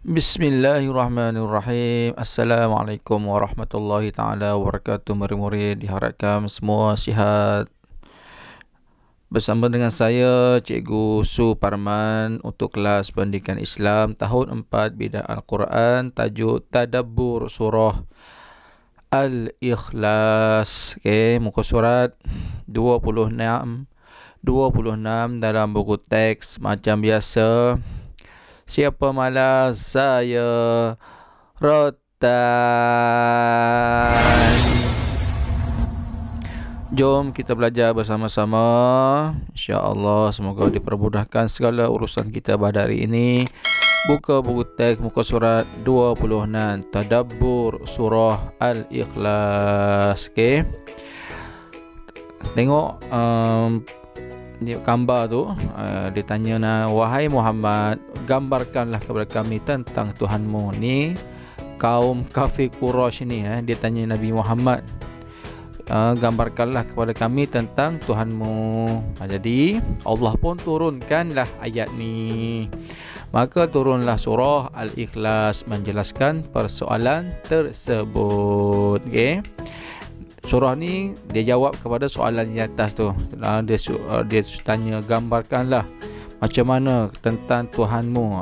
Bismillahirrahmanirrahim. Assalamualaikum warahmatullahi taala wabarakatuh. Murid-murid diharapkan semua sihat. Bersama dengan saya Cikgu Suparman untuk kelas Pendidikan Islam tahun 4 bidang Al-Quran, tajuk Tadabbur Surah Al-Ikhlas. Muka surat 26 dalam buku teks macam biasa. Siapa malas saya rotan. Jom kita belajar bersama-sama. InsyaAllah semoga dipermudahkan segala urusan kita pada hari ini. Buka buku teks muka surat 26, Tadabbur Surah Al-Ikhlas. Tengok gambar tu, dia tanya, wahai Muhammad, gambarkanlah kepada kami tentang Tuhanmu. Ni kaum kafir Quraisy ni, dia tanya Nabi Muhammad, gambarkanlah kepada kami tentang Tuhanmu. Jadi Allah pun turunkanlah ayat ni. Maka turunlah surah Al-Ikhlas menjelaskan persoalan tersebut. Surah ni dia jawab kepada soalan di atas tu. Dia tanya, gambarkanlah macam mana tentang Tuhanmu.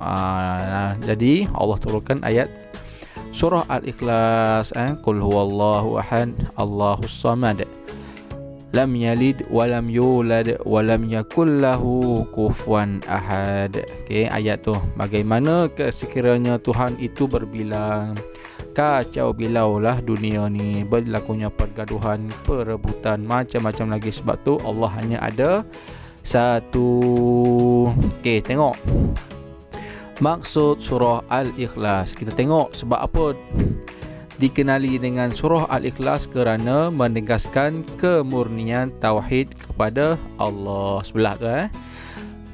Jadi Allah turunkan ayat surah Al-Ikhlas. Qul huwallahu ahad, Allahus samad, lam yalid walam yulad walam yakul lahu kufuwan ahad. Ayat tu, bagaimana sekiranya Tuhan itu berbilang, kacau bilaulah dunia ni, berlakunya pergaduhan, perebutan, macam-macam lagi. Sebab tu Allah hanya ada satu. Tengok maksud surah Al-Ikhlas. Kita tengok sebab apa dikenali dengan surah Al-Ikhlas, kerana menegaskan kemurnian tauhid kepada Allah. Sebelah tu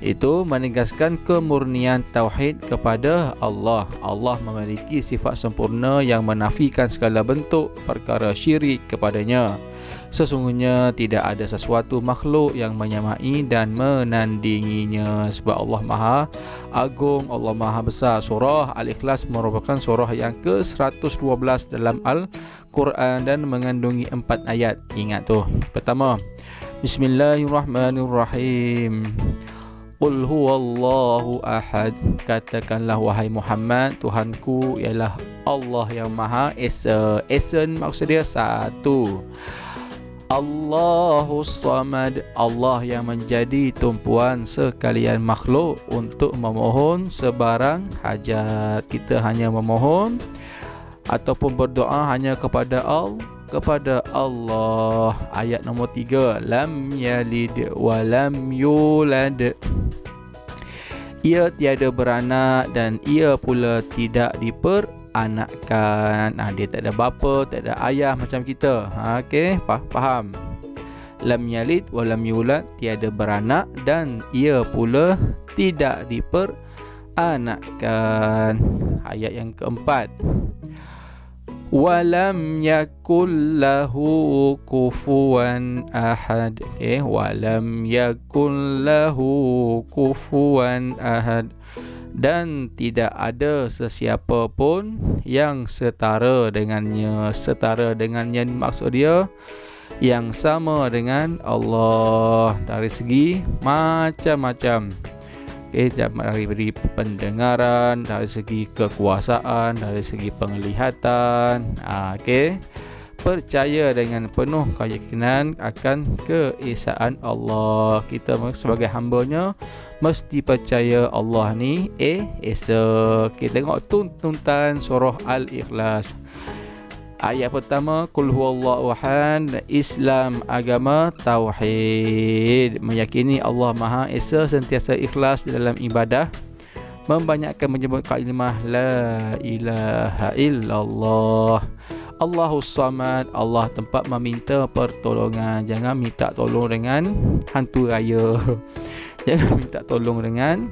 itu menegaskan kemurnian tauhid kepada Allah. Allah memiliki sifat sempurna yang menafikan segala bentuk perkara syirik kepadanya. Sesungguhnya tidak ada sesuatu makhluk yang menyamai dan menandinginya. Sebab Allah Maha Agung, Allah Maha Besar. Surah Al-Ikhlas merupakan surah yang ke-112 dalam Al-Quran dan mengandungi 4 ayat. Ingat tu. Pertama, Bismillahirrahmanirrahim. Qul huwallahu ahad. Katakanlah wahai Muhammad, Tuhanku ialah Allah yang Maha Esa. Esa maksud dia satu. Allahus samad, Allah yang menjadi tumpuan sekalian makhluk untuk memohon sebarang hajat. Kita hanya memohon ataupun berdoa hanya kepada Allah. Ayat nombor 3, lam yalid wa lam yulad, ia tiada beranak dan ia pula tidak diperanakkan. Dia tak ada bapa, tak ada ayah macam kita. Faham? Lam yalid wa lam yulad, tiada beranak dan ia pula tidak diperanakkan. Ayat yang keempat, walam yakul lahu kufuwan ahad. Walam yakul lahu kufuwan ahad, dan tidak ada sesiapa pun yang setara dengannya. Setara dengannya maksud dia yang sama dengan Allah dari segi macam-macam. Dari pendengaran, dari segi kekuasaan, dari segi penglihatan. Percaya dengan penuh keyakinan akan keesaan Allah. Kita sebagai hambanya mesti percaya Allah ni Esa. Tengok tuntutan surah Al-Ikhlas. Ayat pertama, Qul huwallahu ahad, Islam agama tauhid, meyakini Allah Maha Esa, sentiasa ikhlas dalam ibadah, membanyakkan menyebut kalimah la ilaha illallah. Allahus samad, Allah tempat meminta pertolongan. Jangan minta tolong dengan hantu raya. Jangan minta tolong dengan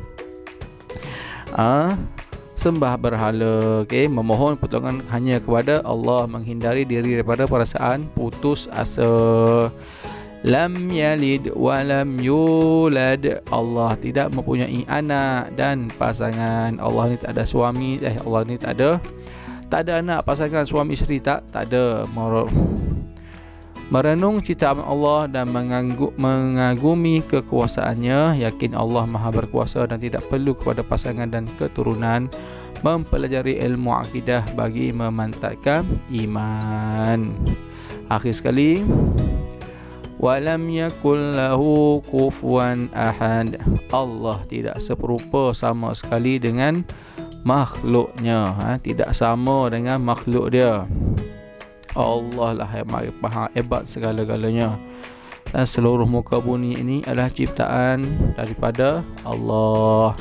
sembah berhala. Memohon pertolongan hanya kepada Allah, menghindari diri daripada perasaan putus asa. Lam yalid wa lam yulad. Allah tidak mempunyai anak dan pasangan. Allah ni tak ada suami, Allah ni tak ada anak, pasangan, suami isteri, tak ada. Merenung ciptaan Allah dan mengagumi kekuasaannya, yakin Allah Maha berkuasa dan tidak perlu kepada pasangan dan keturunan, mempelajari ilmu akidah bagi memantapkan iman. Akhir sekali, walam yakul lahu kufuwan ahad. Allah tidak serupa sama sekali dengan makhluknya, tidak sama dengan makhluk dia. Allah lah yang maha hebat segala-galanya, dan seluruh muka bumi ini adalah ciptaan daripada Allah.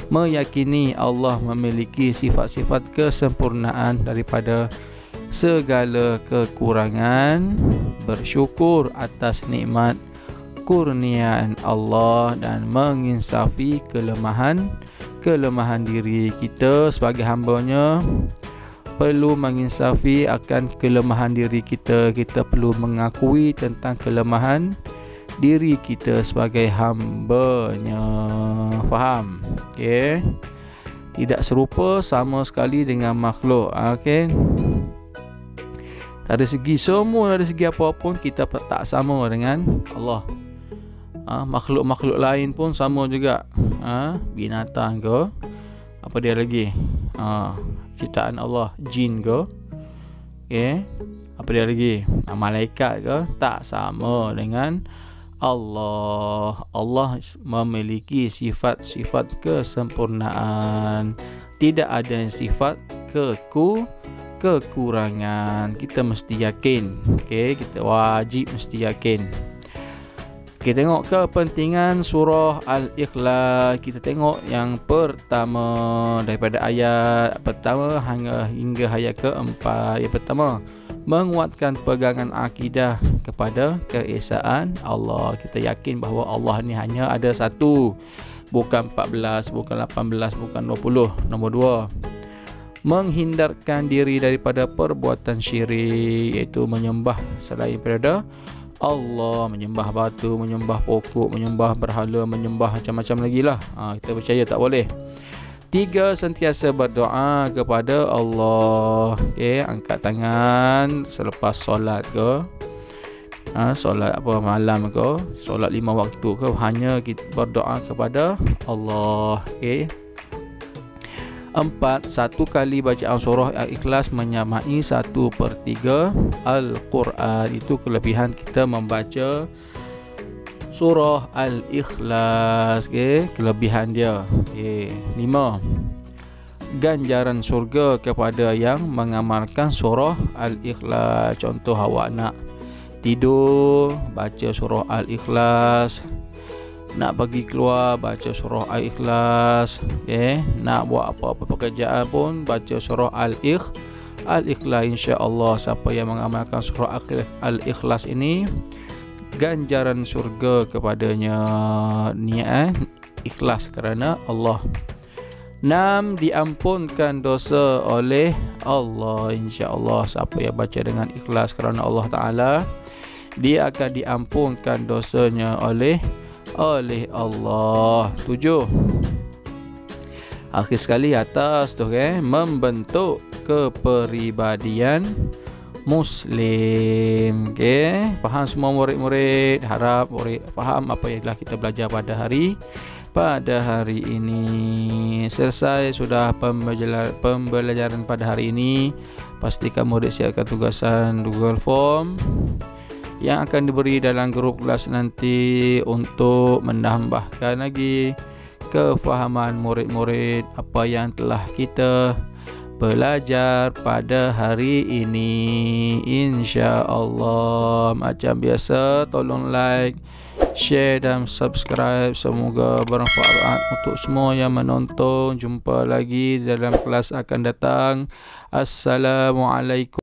Meyakini Allah memiliki sifat-sifat kesempurnaan daripada segala kekurangan, bersyukur atas nikmat kurniaan Allah dan menginsafi kelemahan diri kita sebagai hamba-Nya. Perlu menginsafi akan kelemahan diri kita. Kita perlu mengakui tentang kelemahan diri kita sebagai hamba-Nya. Faham? Okey. Tidak serupa sama sekali dengan makhluk. Okey. Dari segi semua, dari segi apa-apa pun kita tak sama dengan Allah. Makhluk-makhluk lain pun sama juga. Binatang ke, apa dia lagi, ciptaan Allah, jin ke, apa dia lagi, malaikat ke, tak sama dengan Allah. Allah memiliki sifat-sifat kesempurnaan, tidak ada sifat kekurangan. Kita mesti yakin, kita wajib mesti yakin. Kita tengok kepentingan surah Al-Ikhlas. Kita tengok yang pertama daripada ayat pertama hingga ayat keempat. Yang pertama, menguatkan pegangan akidah kepada keesaan Allah. Kita yakin bahawa Allah ni hanya ada satu, bukan 14, bukan 18, bukan 20. Nombor 2, menghindarkan diri daripada perbuatan syirik, iaitu menyembah selain daripada Allah, menyembah batu, menyembah pokok, menyembah berhala, menyembah macam-macam lagi lah. Kita percaya tak boleh. 3, sentiasa berdoa kepada Allah. Angkat tangan selepas solat ke, solat apa malam ke, solat 5 waktu ke, hanya kita berdoa kepada Allah. 4, satu kali bacaan surah Al-Ikhlas menyamai 1/3 Al-Quran. Itu kelebihan kita membaca surah Al-Ikhlas, kelebihan dia. 5, ganjaran syurga kepada yang mengamalkan surah Al-Ikhlas. Contoh, awak nak tidur baca surah Al-Ikhlas, nak pergi keluar baca surah Al-Ikhlas, nak buat apa-apa pekerjaan pun baca surah Al-Ikhlas. Insya-Allah siapa yang mengamalkan surah Al-Ikhlas ini, ganjaran syurga kepadanya. Niat ikhlas kerana Allah. 6, diampunkan dosa oleh Allah. Insya-Allah siapa yang baca dengan ikhlas kerana Allah Ta'ala, dia akan diampunkan dosanya oleh Allah. 7, akhir sekali atas tu, membentuk kepribadian Muslim. Faham semua murid-murid? Harap murid faham apa yang telah kita belajar pada hari ini. Selesai sudah pembelajaran pada hari ini. Pastikan murid siapkan tugasan Google Form yang akan diberi dalam grup kelas nanti untuk menambahkan lagi kefahaman murid-murid apa yang telah kita belajar pada hari ini. Insya-Allah. Macam biasa, tolong like, share dan subscribe. Semoga bermanfaat untuk semua yang menonton. Jumpa lagi dalam kelas akan datang. Assalamualaikum.